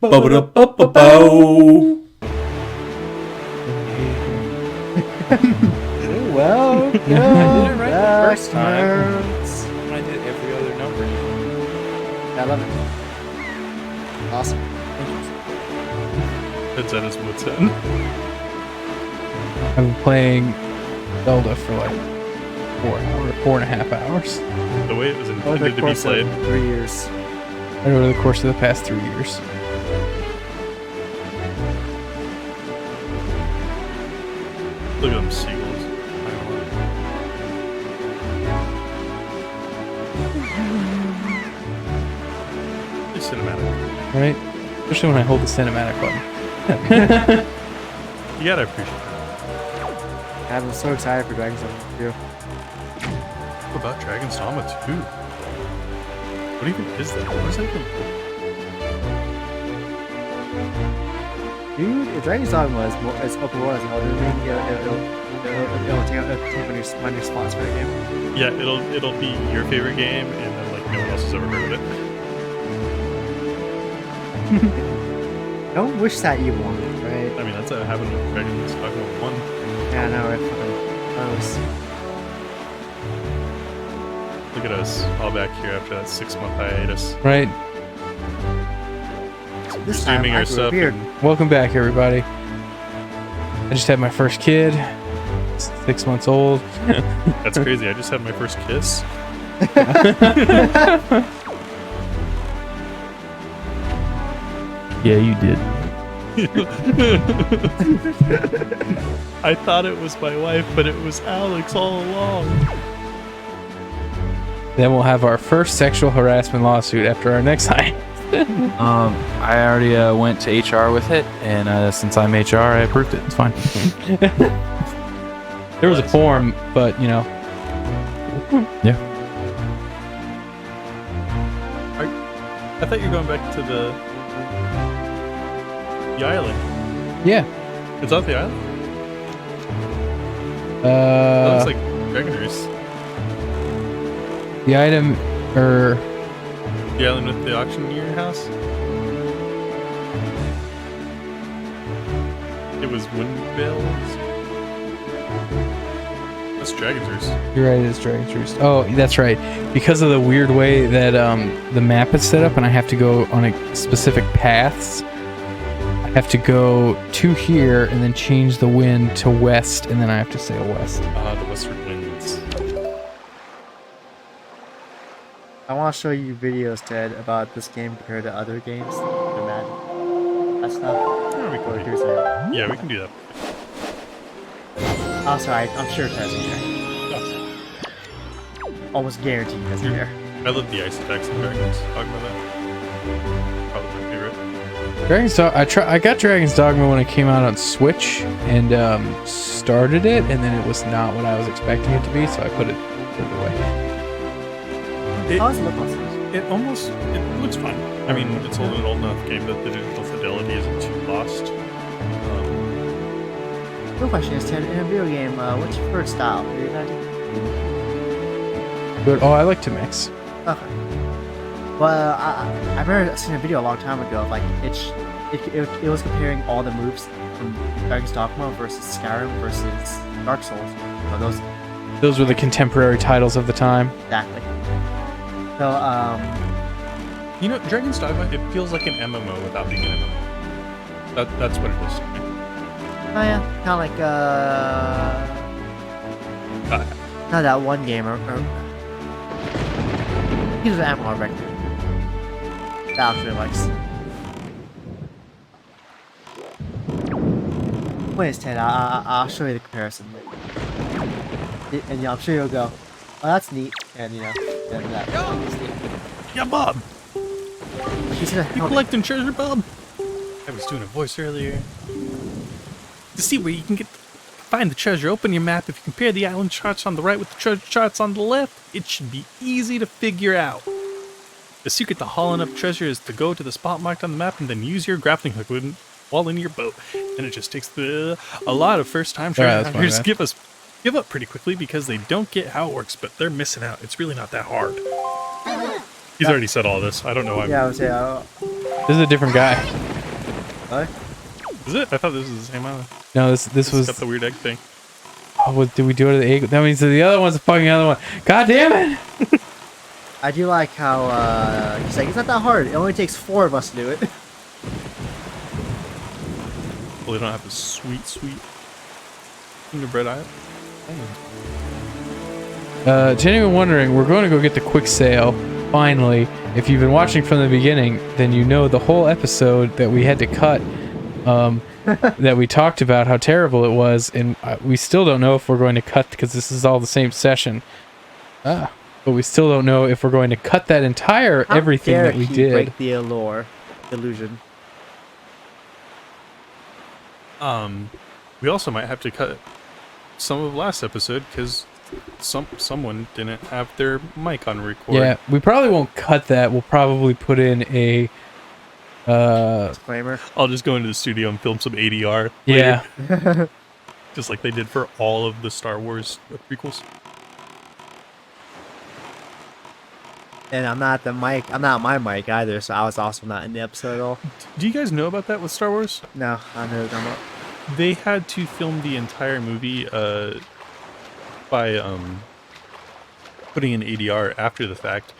Ba-ba-da-ba-ba-bow. Well, I did it right the first time. nerds. And I did every other number. I love it. Awesome. That's at his what's end. I've been playing Zelda for like 4.5 hours. The way it was Over intended the to be course played. of 3 years. Over the course of the past 3 years. Look at them seagulls. It's cinematic. Right? Especially when I hold the cinematic button. You gotta appreciate that. I'm so excited for Dragon's Dogma 2. What about Dragon's Dogma 2? What even is that? What is that even? Dude, if Dragon's Dogma is open world as well, it'll take one of your spots for the game. Yeah, it'll be your favorite game, and then like no one else has ever heard of it. Don't wish that evil on me, right? I mean, that's what happened with Dragon's Dogma 1. Yeah, I know, right? Fucking gross. Look at us, all back here after that 6-month hiatus. Right? This time Resuming I our grew a stuff. beard. Welcome back, everybody. I just had my first kid. 6 months old. That's crazy. I just had my first kiss. Yeah, you did. I thought it was my wife, but it was Alex all along. Then we'll have our first sexual harassment lawsuit after our next high. I already went to HR with it, and since I'm HR, I approved it. It's fine. There was a form, but you know. Yeah. I thought you were going back to the island. Yeah. It's not the island? That looks like Dragon Roost. The item, or The island with the auctioneer house? It was Windvales? That's Dragon's Roost. you're right, it is Dragon's Roost. Oh, that's right. Because of the weird way that the map is set up, and I have to go on a specific paths. I have to go to here and then change the wind to west, and then I have to sail west. The Westward Winds. I want to show you videos, Ted, about this game compared to other games. They're mad. That stuff. Yeah, we Or can here's do that. that. Yeah, we can do that. Oh, sorry. I'm sure Ted's in there. Almost guaranteed Ted's in there. I love the ice attacks in Dragons. Talk about that. Probably my favorite. Dragon's Dogma. I got Dragon's Dogma when it came out on Switch and started it, and then it was not what I was expecting it to be, so I put it away. How does it look on Switch? It looks fine. I mean, it's an old enough game that the digital fidelity isn't too lost. Real question is, Ted, in a video game, what's your preferred style? Do you imagine? But I like to mix. Okay. Well, I remember seeing a video a long time ago of like it was comparing all the moves from Dragon's Dogma versus Skyrim versus Dark Souls. So Those were the contemporary titles of the time. exactly. So You know, Dragon's Dogma, it feels like an MMO without being an MMO. That's what it is to me. oh yeah, kind of like not that one game or he's an MMO vector. That actually likes. Wait, Ted, I'll show you the comparison. And yeah, I'm sure you'll go, oh, that's neat, and you know, that's neat. Yeah, Bob! He's gonna You help me. collecting treasure, Bob? I was doing a voice earlier. To see where you can find the treasure, open your map. If you compare the island charts on the right with the treasure charts on the left, it should be easy to figure out. The secret to hauling up treasure is to go to the spot marked on the map and then use your grappling hook while in your boat. And it just takes a lot of first-time treasure that's hunters fine, give up pretty quickly because they don't get how it works, but they're missing out. It's really not that hard. He's already said all this. I don't know why. Yeah, I would say, This is a different guy. What? Is it? I thought this was the same island. No, this It's was. got the weird egg thing. Oh, did we do it at the egg? That means that the other one's the fucking other one. God damn it! I do like how he's like, it's not that hard. It only takes 4 of us to do it. Well, they don't have the sweet gingerbread island. To anyone wondering, we're going to go get the quick sale. Finally, if you've been watching from the beginning, then you know the whole episode that we had to cut. That we talked about how terrible it was, and we still don't know if we're going to cut because this is all the same session. But we still don't know if we're going to cut that entire How everything dare that we he did. break the illusion. We also might have to cut some of last episode because someone didn't have their mic on record. Yeah, we probably won't cut that. We'll probably put in a Disclaimer. I'll just go into the studio and film some ADR. yeah. later, just like they did for all of the Star Wars prequels. And I'm not my mic either, so I was also not in the episode at all. Do you guys know about that with Star Wars? No, I know what I'm about. They had to film the entire movie by putting in ADR after the fact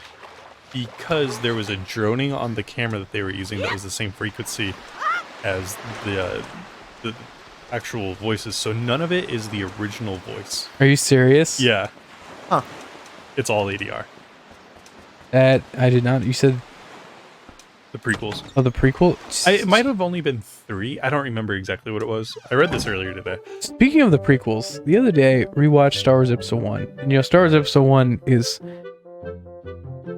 because there was a droning on the camera that they were using that was the same frequency as the actual voices. So none of it is the original voice. Are you serious? Yeah. Huh. It's all ADR. That I did not. You said The prequels. the prequel. It might have only been 3. I don't remember exactly what it was. I read this earlier today. Speaking of the prequels, the other day rewatched Star Wars Episode 1. And Star Wars Episode 1 is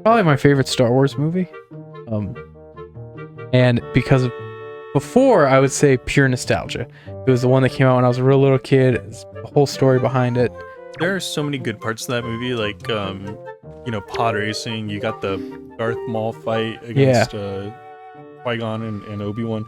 probably my favorite Star Wars movie. And because of before, I would say pure nostalgia. It was the one that came out when I was a real little kid. It's the whole story behind it. There are so many good parts of that movie, like pod racing. You got the Darth Maul fight against Qui-Gon and Obi-Wan.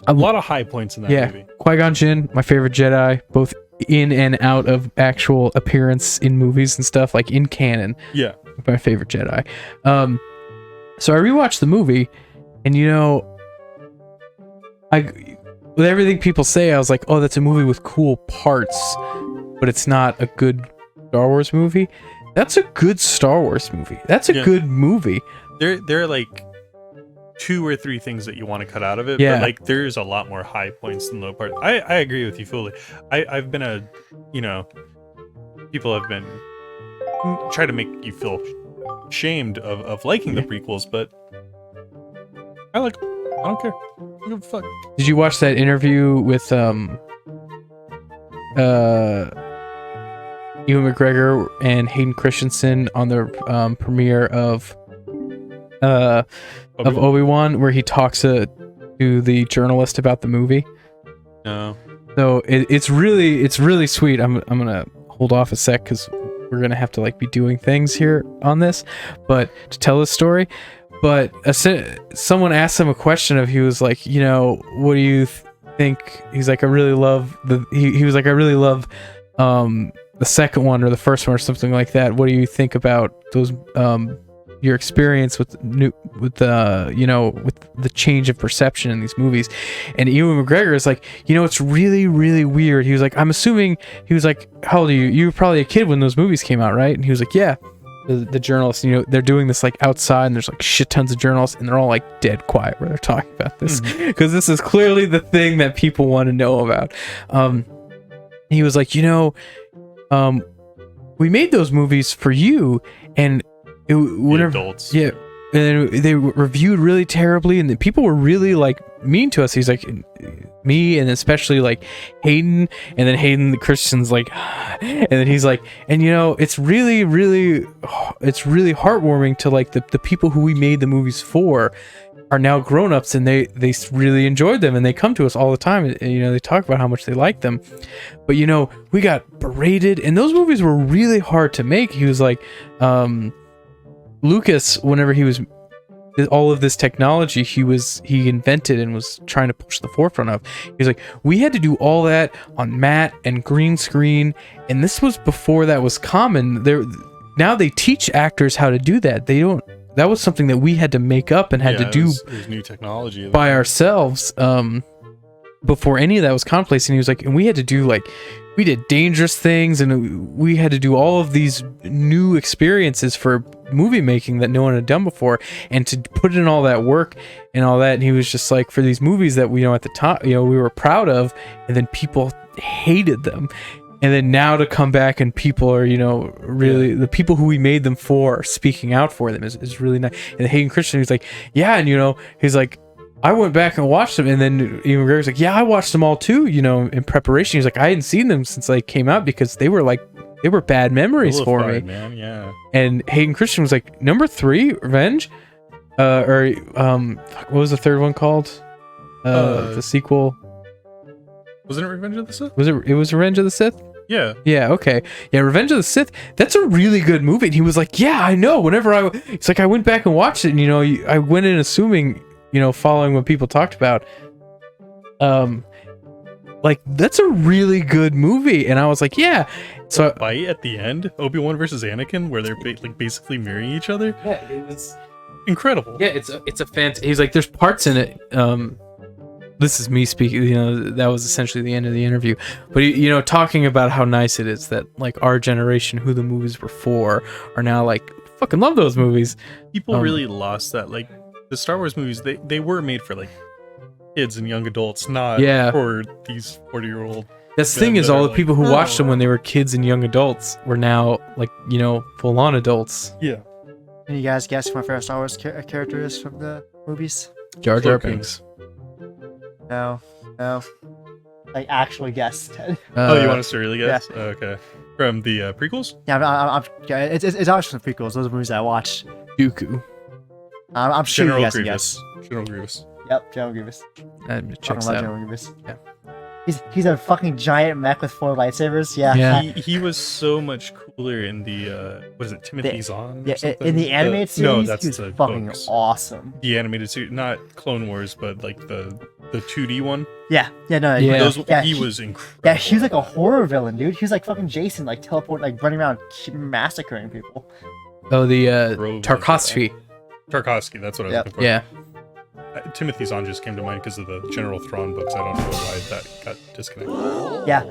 A lot of high points in that movie. Qui-Gon Jinn, my favorite Jedi, both in and out of actual appearance in movies and stuff, like in canon. Yeah. My favorite Jedi. So I rewatched the movie, and with everything people say, I was like, oh, that's a movie with cool parts, but it's not a good Star Wars movie. That's a good Star Wars movie. That's a good movie. There are like 2 or 3 things that you want to cut out of it, Yeah. but like there's a lot more high points than low parts. I agree with you fully. I've been people have been try to make you feel shamed of liking the prequels, but I like them. I don't care. I don't give a fuck. Did you watch that interview with Ewan McGregor and Hayden Christensen on the premiere of Obi-Wan, where he talks to the journalist about the movie? No. So it's really sweet. I'm gonna hold off a sec because we're gonna have to like be doing things here on this, but to tell this story. But someone asked him a question he was like, what do you think? He's like, I really love he was like, I really love the second one or the first one or something like that. What do you think about those your experience with the change of perception in these movies? And Ewan McGregor is like, it's really, really weird. He was like, I'm assuming, he was like, how old are you? You were probably a kid when those movies came out, right? And he was like, yeah. The journalists, they're doing this like outside, and there's like shit tons of journalists, and they're all like dead quiet where they're talking about this because this is clearly the thing that people want to know about. He was like, we made those movies for you, and whenever, adults. yeah, and they were reviewed really terribly, and the people were really like mean to us. He's like, me, and especially like Hayden, and then Hayden Christian's like, and then he's like, and it's really, really, it's really heartwarming to like the people who we made the movies for are now grown-ups, and they really enjoyed them, and they come to us all the time, and they talk about how much they like them. But we got berated, and those movies were really hard to make. He was like, Lucas, whenever he was all of this technology he invented and was trying to push the forefront of, he was like, we had to do all that on matte and green screen, and this was before that was common. Now they teach actors how to do that. That was something that we had to make up and had to do there's new technology by ourselves. before any of that was commonplace, and he was like, and we had to do like, we did dangerous things, and we had to do all of these new experiences for movie making that no one had done before, and to put in all that work and all that. And he was just like, for these movies that we, you know, at the time, you know, we were proud of, and then people hated them. And then now to come back and people are, you know, really the people who we made them for speaking out for them is really nice. And Hayden Christensen, he's like, yeah, and you know, he's like, I went back and watched them, and then even Greg's like, yeah, I watched them all too, you know, in preparation. He's like, I hadn't seen them since they came out because they were bad memories for me. Man, yeah. And Hayden Christensen was like, number 3, Revenge, what was the third one called? The sequel. Wasn't it Revenge of the Sith? It was Revenge of the Sith? Yeah. Yeah, okay. Yeah, Revenge of the Sith, that's a really good movie. And he was like, yeah, I know. It's like I went back and watched it, and, you know, I went in assuming, you know, following what people talked about, like, that's a really good movie. And I was like, yeah. So The fight at the end, Obi-Wan versus Anakin, where they're like basically mirroring each other. yeah, it was Incredible. Yeah, it's a fantastic. He's like, there's parts in it. This is me speaking. You know, that was essentially the end of the interview. But you know, talking about how nice it is that like our generation, who the movies were for, are now like fucking love those movies. People really lost that. Like the Star Wars movies, they were made for like kids and young adults, not for these 40-year-old. That's the thing is, all the people who watched them when they were kids and young adults were now like, you know, full on adults. Yeah. Can you guys guess who my favorite Star Wars character is from the movies? Jar Jar Binks. No. Like, actually guess, Ted. Oh, you want us to really guess? Yeah. Okay. From the prequels? Yeah, it's obviously from the prequels. Those are movies I watched. Dooku. I'm sure General you guys Grievous. can guess. General Grievous. Yep, General Grievous. Checks Love out. General Grievous. Yeah. He's a fucking giant mech with 4 lightsabers. Yeah. Yeah. He was so much cooler in the what is it, Timothy Zahn? Yeah, in the animated series, no, that's he was the fucking books. awesome. The animated series, not Clone Wars, but like the 2D one. Yeah, no, Yeah. He was incredible. Yeah, he was like a horror villain, dude. He was like fucking Jason, like teleport, like running around massacring people. Oh, the Rogue Tarkovsky. Tarkovsky, that's what I was Yeah. looking for. Yeah. Timothy Zahn just came to mind because of the General Thrawn books. I don't know why that got disconnected. Yeah,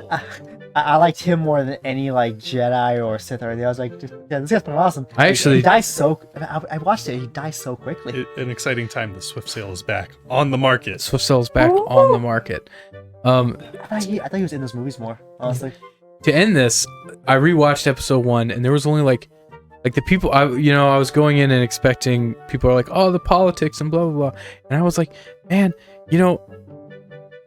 I liked him more than any like Jedi or Sith or anything. I was like, yeah, this guy's fucking awesome. I actually- he dies so. I watched it. He dies so quickly. An exciting time. The Swift Sail is back on the market. Swift Sail's back on the market. I thought he was in those movies more. Honestly. To end this, I rewatched episode 1, and there was only like the people I was going in and expecting people are like, oh, the politics and blah blah blah, and I was like, man, you know,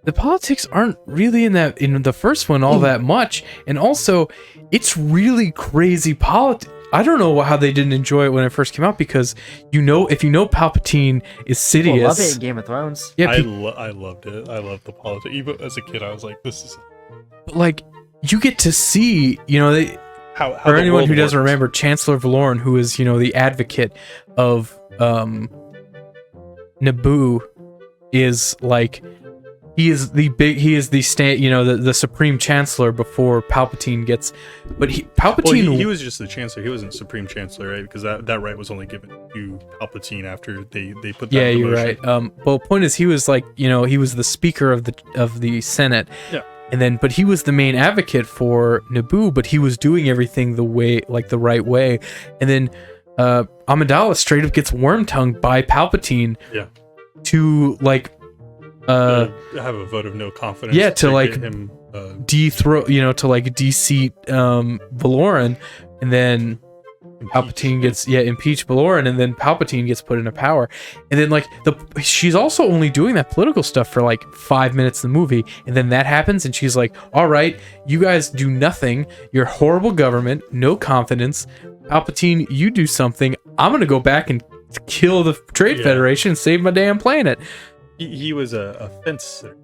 the politics aren't really in the first one all that much, and also it's really crazy politics. I don't know how they didn't enjoy it when it first came out, because if you know Palpatine is Sidious. People love it in Game of Thrones. Yeah, I loved it. I loved the politics. Even as a kid, I was like, this is like, you get to see, you know, how for the anyone world who doesn't works. remember, Chancellor Valoran, who is, you know, the advocate of Naboo, is like, he is the supreme chancellor before Palpatine gets, but Palpatine. Well, he was just the chancellor. He wasn't supreme chancellor, right? Because that right was only given to Palpatine after they put that. Yeah, in you're motion. right. Well, point is, he was like, you know, he was the speaker of the Senate. Yeah. And then, but he was the main advocate for Naboo, but he was doing everything the right way. And then Amidala straight up gets worm-tongued by Palpatine. Yeah. To like To have a vote of no confidence. Yeah, to like get him dethrone, you know, to like de-seat Valoran, and then Palpatine gets impeach Valoran, and then Palpatine gets put into power. And then like she's also only doing that political stuff for like 5 minutes in the movie, and then that happens and she's like, all right, you guys do nothing, you're horrible government, no confidence. Palpatine, you do something, I'm gonna go back and kill the Trade Federation and save my damn planet. He was a fence sitter.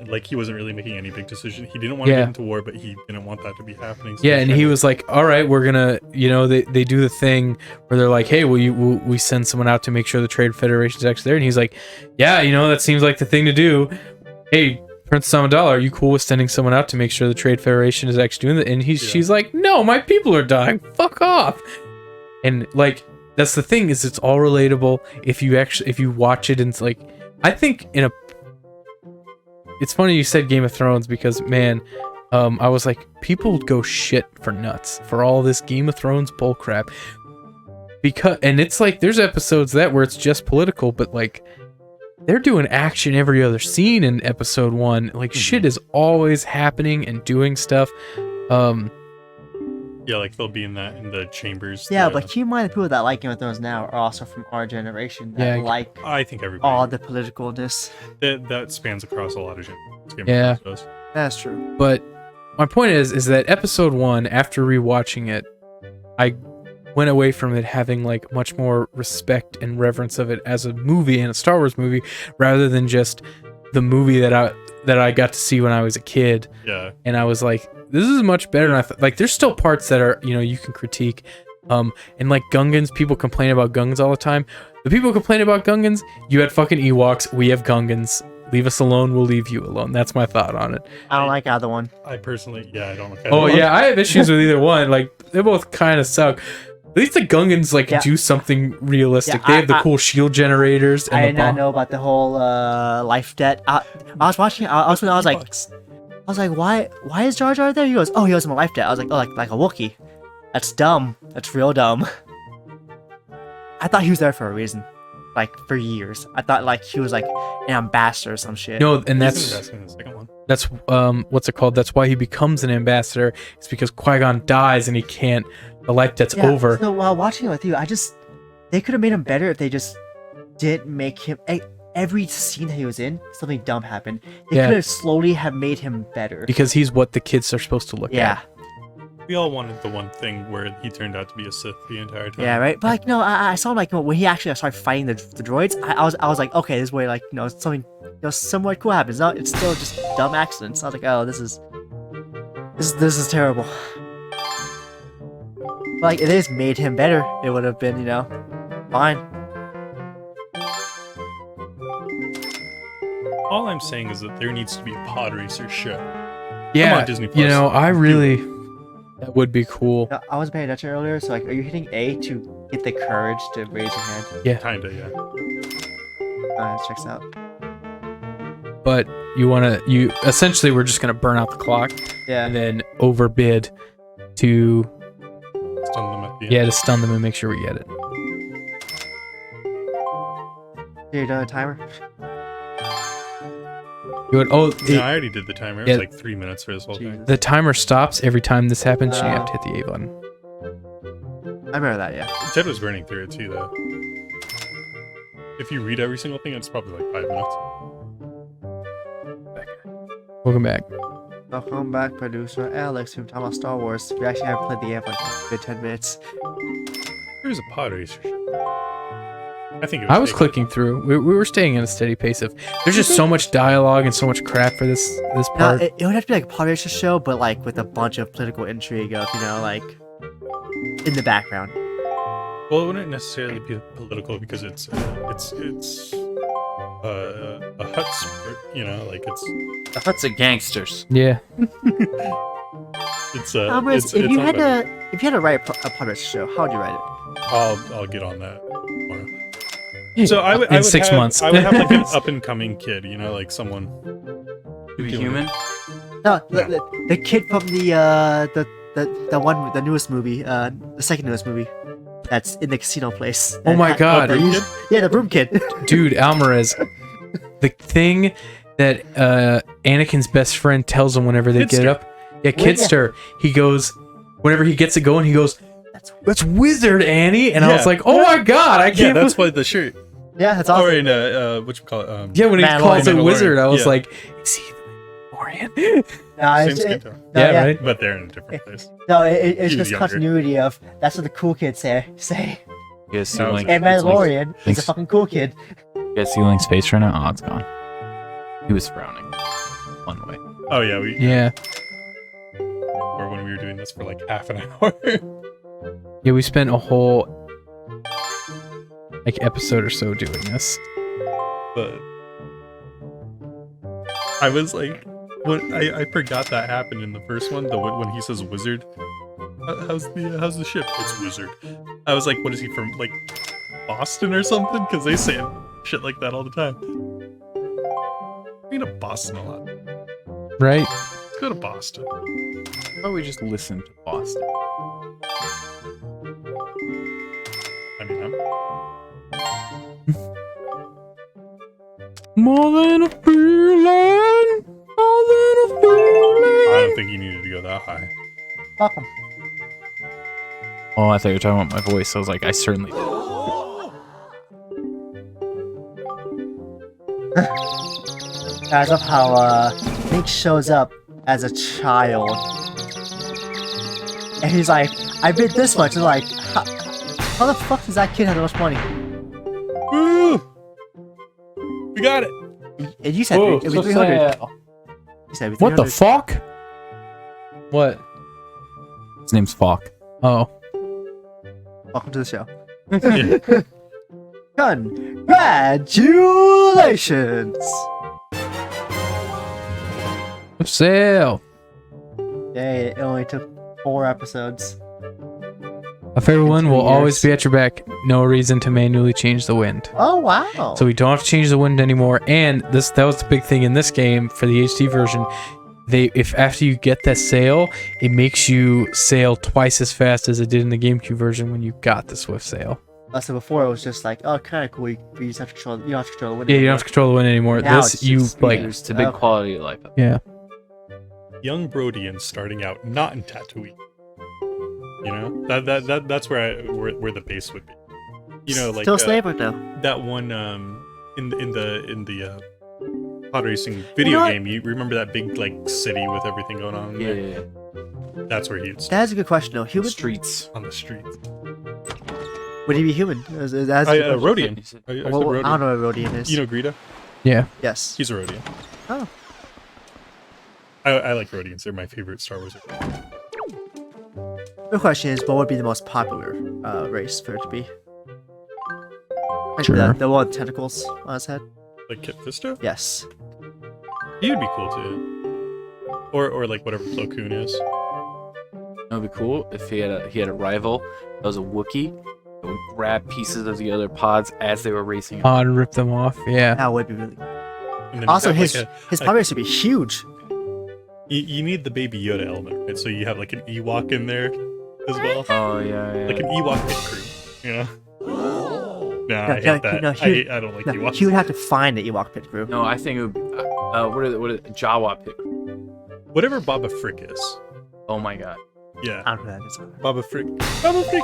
Like, he wasn't really making any big decision. He didn't want to get into war, but he didn't want that to be happening. So And he was like, all right, we're gonna, you know, they do the thing where they're like, hey, we send someone out to make sure the Trade Federation's actually there. And he's like, yeah, you know, that seems like the thing to do. Hey, Princess Amidala, are you cool with sending someone out to make sure the Trade Federation is actually doing that? And she's like, no, my people are dying. Fuck off. And like, that's the thing, is it's all relatable if you watch it, and it's like, I think it's funny you said Game of Thrones because man, I was like, people go shit for nuts for all this Game of Thrones bullcrap. And it's like there's episodes where it's just political, but like they're doing action every other scene in episode 1. Like shit is always happening and doing stuff. Yeah, like they'll be in the chambers. Yeah, but keep in mind the people that like Game of Thrones now are also from our generation that like I think everybody. all the politicalness. That spans across a lot of genres. Yeah. That's true. But my point is that episode 1, after rewatching it, I went away from it having like much more respect and reverence of it as a movie and a Star Wars movie, rather than just the movie that I got to see when I was a kid. Yeah. And I was like, this is much better than I thought. Like, there's still parts that are, you can critique. And like Gungans, people complain about Gungans all the time. The people complain about Gungans, you had fucking Ewoks, we have Gungans. Leave us alone, we'll leave you alone. That's my thought on it. I don't like either one. I personally, I don't like either one. Oh, yeah, I have issues with either one. Like, they both kind of suck. At least the Gungans, like, do something realistic. They have the cool shield generators. And I did not know about the whole life debt. I was watching, I was like, why is Jar Jar there? He goes, oh, he owes him a life debt. I was like, oh, like a Wookiee. That's dumb. That's real dumb. I thought he was there for a reason. Like, for years. I thought, like, he was, like, an ambassador or some shit. No, and He's in the second one. that's, what's it called? That's why he becomes an ambassador. It's because Qui-Gon dies and he can't, the life debt's over. So while watching it with you, they could have made him better if they just didn't make him, every scene that he was in, something dumb happened. They could have slowly have made him better. Because he's what the kids are supposed to look at. We all wanted the one thing where he turned out to be a Sith the entire time. Yeah, right. But like, no, I saw him like when he actually started fighting the droids. I was like, okay, this is where like something somewhat cool happens. No, it's still just dumb accidents. I was like, oh, this is terrible. But like, if they just made him better, it would have been fine. All I'm saying is that there needs to be a pod racer show. Yeah, Come on, Disney Plus. I really. That would be cool. I was paying attention earlier, so like, are you hitting A to get the courage to raise your hand? Yeah. Kinda, yeah. Checks out. But you essentially we're just gonna burn out the clock. Yeah. And then overbid to stun them at the end. to stun them and make sure we get it. You're done a timer? I already did the timer. It was like 3 minutes for this whole thing. The timer stops every time this happens, and you have to hit the A button. I remember that, yeah. Ted was burning through it too, though. If you read every single thing, it's probably like 5 minutes. Welcome back. Welcome back, producer Alex, who talking about Star Wars. We actually haven't played the game for like a good 10 minutes. There's a pod racer. I was clicking through. We were staying at a steady pace of. There's just so much dialogue and so much crap for this part. It would have to be like a pod racer show, but like with a bunch of political intrigue of like in the background. Well, it wouldn't necessarily be political because it's a hut sport, like it's the huts of gangsters. Yeah. It's if you had to write a pod racer show, how would you write it? I'll get on that tomorrow. So I would in 6 months. I would have like an up and coming kid, like someone. To be human. No, the kid from the newest movie, the second newest movie, that's in the casino place. Oh my god! The broom kid. Dude, Alvarez, the thing that Anakin's best friend tells him whenever they get up. Yeah, Kidster. He goes, whenever he gets it going, he goes, "That's Wizard Annie," and I was like, "Oh my god, I can't." Yeah, that's why the shirt. Yeah, that's awesome. Or in whatchamacallit? Yeah, when he calls it Wizard, I was like, "Is he the Mandalorian?" Same skin tone. Yeah, right. But they're in a different place. No, it's just continuity of that's what the cool kids say. Yes, and Mandalorian is a fucking cool kid. You guys see Link's face right now? Oh, it's gone. He was frowning. One way. Oh yeah, Yeah. Or when we were doing this for like half an hour. Yeah, we spent a whole episode or so doing this. But I was like, I forgot that happened in the first one. When he says wizard, how's the ship? It's wizard. I was like, what is he from? Like Boston or something? Because they say shit like that all the time. been to Boston a lot. right? Let's go to Boston. How about we just listen to Boston? I mean, More than a feeling, more than a feeling. I don't think you needed to go that high. Welcome. Oh, I thought you were talking about my voice. I was like, I certainly did. I love how Nick shows up as a child, and he's like, "I bid this much." And like, how the fuck does that kid have that much money? Woo! We got it. And you said Oh, it was so 300. sad. You said it was What the 300. fuck? What? His name's Falk. Oh. Welcome to the show. Yeah. Congratulations! Sale. Yay, it only took 4 episodes. A favorite one 2 will always years. be at your back. No reason to manually change the wind. Oh wow! So we don't have to change the wind anymore. And that was the big thing in this game for the HD version. If after you get that sail, it makes you sail twice as fast as it did in the GameCube version when you got the Swift Sail. So before it was just like, oh, kind of cool. You just have to control. You don't have to control the wind. Yeah, you don't anymore. have to control the wind anymore. Now This it's you just like. speeders. It's a big Okay. quality of life. Yeah. Young Brodian starting out not in Tatooine. You know, that's where the base would be. You know, like Still slave work though. that one in the pod racing video what? game. You remember that big like city with everything going on? in Yeah, there? yeah, That's where he'd start That's a good question though. yeah. Human? Streets. on the streets. Would he be human? That's a good question. Rodian. I said Well, I Rodian. don't know what Rodian is. You know Greedo? Yeah. Yes. He's a Rodian. Oh. I like Rodians. They're my favorite Star Wars. The question is, what would be the most popular race for it to be? Like Sure. the one with tentacles on his head? Like Kit Fisto? Yes. He would be cool too. Or like whatever Plo Koon is. It would be cool if he had a rival that was a Wookiee that would grab pieces of the other pods as they were racing. Oh, and rip them off. Yeah. That would be really cool. And then Also, you have, his like, his pod race would be huge. you need the Baby Yoda element, right? So you have like an Ewok in there as well. Oh yeah, yeah. Like an Ewok pit crew, you know? Nah, I no, hate that. no, I don't like No, Ewoks. he would have to find the Ewok pit crew. No, I think it would be, what are the Jawa pick? Whatever Baba Frick is. Oh my god. Yeah. I don't know who that is. Baba Frick. Baba Frick!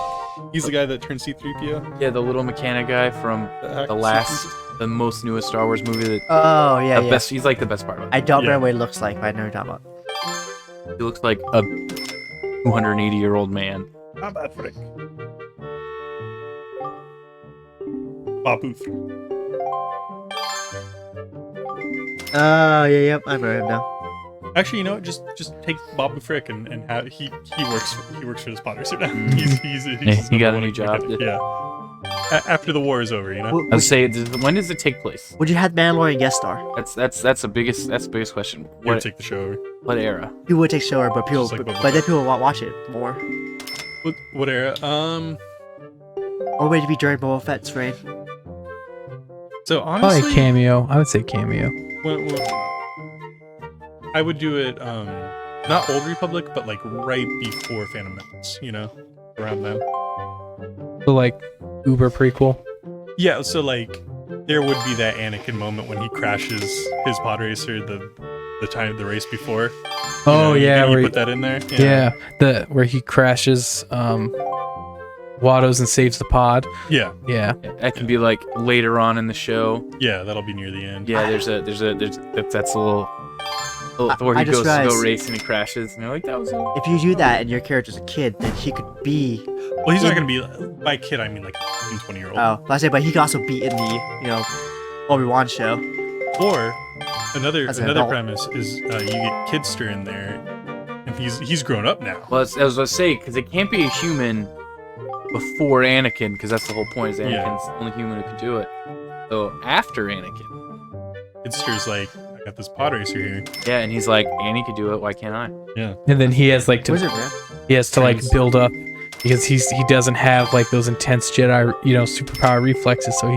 He's the guy that turned C-3PO. Yeah, the little mechanic guy from the most newest Star Wars movie. That Oh, yeah, the yeah. best. He's like the best part of it. I don't Yeah. remember what he looks like, but I know what you're talking about. He looks like a 280-year-old man. Baba Frick. Babu Frick. Oh, yeah, yep. I remember him now. Actually, you know what? Just take Babu Frick and have he works for the spotters now. He's He got a number new one job, mechanic. Yeah. After the war is over, you know. I would say, when does it take place? Would you have Mandalorian guest star? That's the biggest question. You would What take the show over. what era? He would take shower, but people, Just like Boba but then Fett. people will watch it more. What era? Or would it be during Boba Fett's reign? So Probably honestly, cameo. I would say cameo. when I would do it, not Old Republic, but like right before Phantom Menace, you know, around then. So like Uber prequel. Yeah, so like there would be that Anakin moment when he crashes his pod racer the time of the race before. Oh yeah, you where he- put that in there. yeah, where he crashes Watto's and saves the pod. Yeah, Yeah. That can be like later on in the show. yeah, that'll be near the end. Yeah, that's a little where I he just goes to go realized- race and he crashes, and you're like, that was a... If you do that and your character's a kid, then he could be. Well, he's not gonna be by kid. I mean like a 20-year-old. Oh, I say, but he could also be in the Obi-Wan show. Or another As an adult. premise is you get Kidster in there, and he's grown up now. Well, I was gonna say, because it can't be a human before Anakin, because that's the whole point. Is Yeah. Anakin's the only human who can do it. So after Anakin, Kidster's like, I got this pod racer here. yeah, and he's like, Annie could do it. Why can't I? Yeah. And then he has like to Wizard, man. he has to like Nice. build up because he doesn't have like those intense Jedi superpower reflexes, so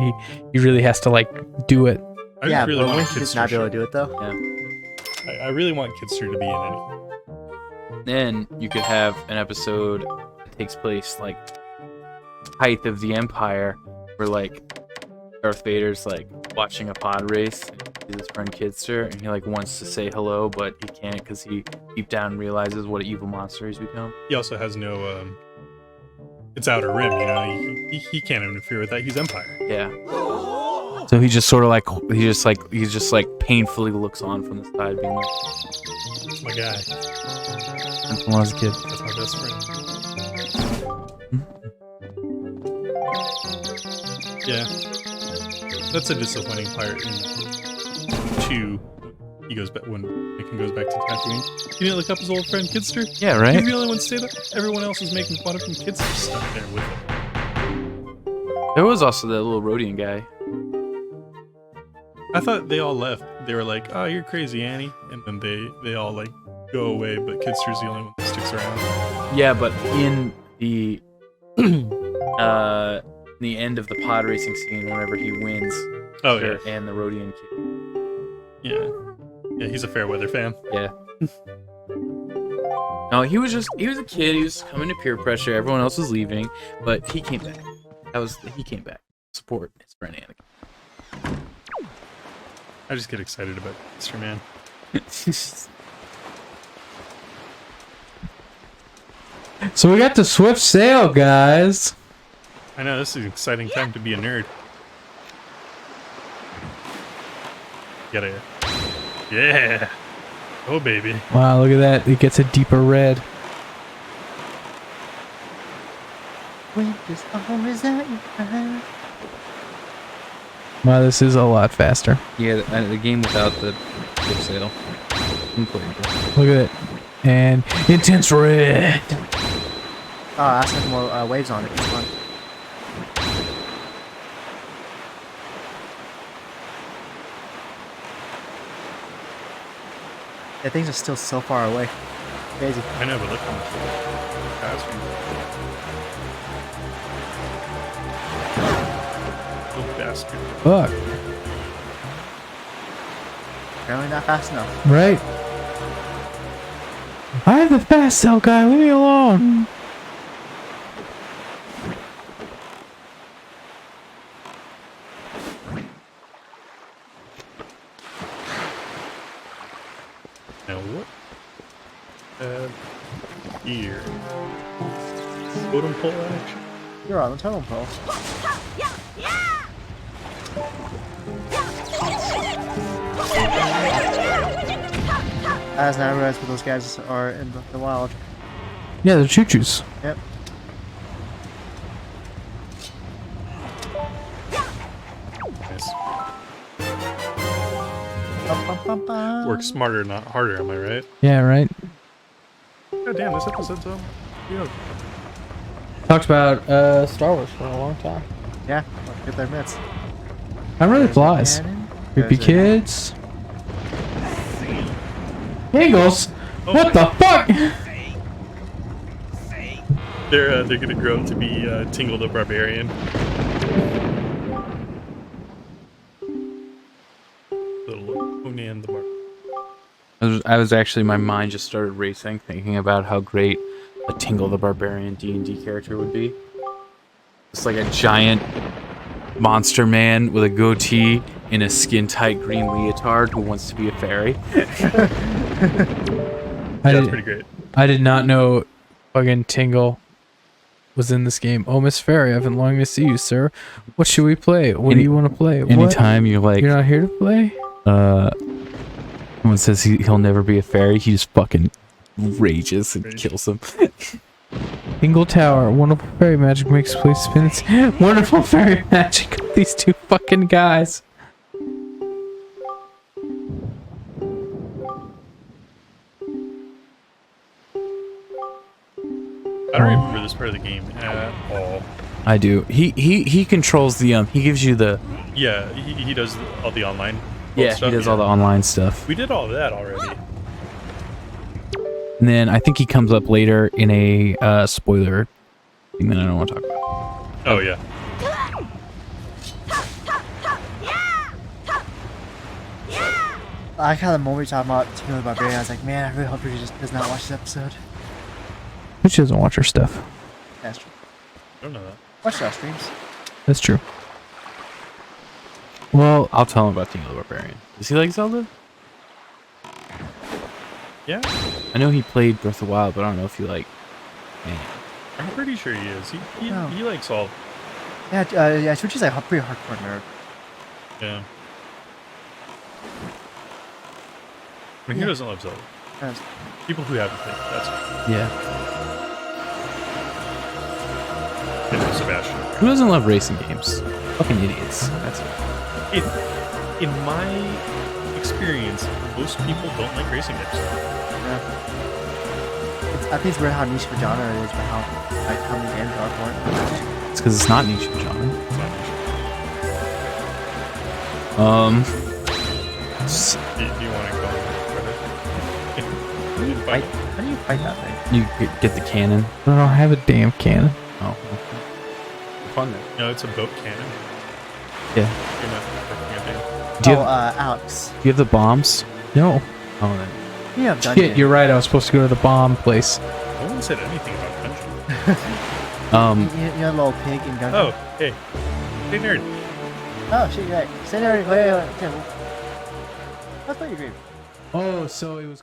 he really has to like do it I Yeah, just really but want a wouldn't you just Kidster not be able show. to do it though? I really want Kidster to be in anything. Then you could have an episode that takes place like height of the Empire, where like Darth Vader's like watching a pod race and he sees his friend Kidster and he like wants to say hello but he can't because he deep down realizes what an evil monster he's become. He also has no it's Outer Rim, you know. He can't interfere with that. He's Empire. Yeah. So he just sort of like he just like painfully looks on from the side, being like, That's my guy. "Since when I was a kid." That's my best friend. Yeah. That's a disappointing part in 2. He goes back when Anakin goes back to Tatooine. He didn't look up his old friend Kidster. Yeah, right. He's the only one stayed up. Everyone else was making fun of him. Kidster stuck there with him. There was also that little Rodian guy. I thought they all left. They were like, "Oh, you're crazy, Annie," and then they all like go away. But Kidster's the only one that sticks around. Yeah, but in the the end of the pod racing scene, whenever he wins, Oh yeah, and the Rodian kid. yeah. He's a Fairweather fan. Yeah. No, he was a kid. He was coming to peer pressure. Everyone else was leaving, but he came back. He came back. Support his friend Anakin. I just get excited about Kidster, man. So we got the Swift sale, guys. I know this is an exciting time to be a nerd. Yeah. Oh baby. Wow, look at that. It gets a deeper red. Winter's always at your back. Wow, this is a lot faster. Yeah, the game without the gift sale. Unplayable. Look at it. And intense red. Oh, I have more waves on it. It's fun. Yeah, things are still so far away. Crazy. I know, but look how much faster. Little bastard. Fuck. Apparently not fast enough. Right. I'm the fast cell guy. Leave me alone. Now what? Here. Totem pole action. You're on the totem pole. As now I realize what those guys are in the wild. Yeah, they're choo-choos. Yep. Nice. Bum, bum, bum, bum. Work smarter, not harder, am I right? Yeah, right. God damn, this episode's yeah. Talked about Star Wars for a long time. Yeah, let's get their mitts. How really There's a flies? cannon. Creepy There's a- kids. Eagles. Oh What my- the fuck? They're gonna grow up to be Tingle the Barbarian. Little Conan the Barbarian. I was actually, my mind just started racing, thinking about how great a Tingle the Barbarian D&D character would be. It's like a giant monster man with a goatee in a skin-tight green leotard who wants to be a fairy. That's pretty great. I did not know fucking Tingle was in this game. Oh, Miss Fairy, I've been longing to see you, sir. What should we play? What do you want to play? What? Anytime you're like, You're not here to play? someone says he'll never be a fairy, he just fucking rages and kills them. Tingle Tower. Wonderful fairy magic makes place spin its wonderful fairy magic of these two fucking guys. I don't remember this part of the game at all. I do. He controls the he gives you the Yeah, he does all the online he stuff. does all the online stuff. We did all of that already. And then I think he comes up later in a spoiler thing that I don't want to talk about. Oh yeah. I like how the moment you're talking about Tino the Barbarian, I was like, man, I really hope he just does not watch this episode. But she doesn't watch her stuff. That's true. I don't know that. Watch our streams. That's true. Well, I'll tell him about Tingle the Barbarian. Does he like Zelda? Yeah, I know he played Breath of the Wild, but I don't know if he like. Man. I'm pretty sure he is. He Oh. he likes all. Yeah, Twitch is like a pretty hardcore nerd. Yeah. I mean, who Yeah. doesn't love Zelda? Yes. People who haven't played. That's Yeah. Sebastian. Who doesn't love racing games? Fucking idiots. That's it. In my experience, most people don't like racing games. Yeah. I think it's weird how niche of a genre it is, but how many games are for it. It's because it's not niche genre. It's not niche. Do you want to go How do you fight? How do you fight that thing? You get the cannon. I don't have a damn cannon. Oh, fun then. No, it's a boat cannon. Yeah. You're not working a damn. Do you, Oh, have, Alex. do you have the bombs? No. Oh, then. You have Shit, dungeon. you're right. I was supposed to go to the bomb place. No one said anything about dungeon. You have a little pig in dungeon. Oh, hey. Hey, nerd. Oh, shit, you're right. Say nerd. Wait. I thought you agreed. Oh, so it was.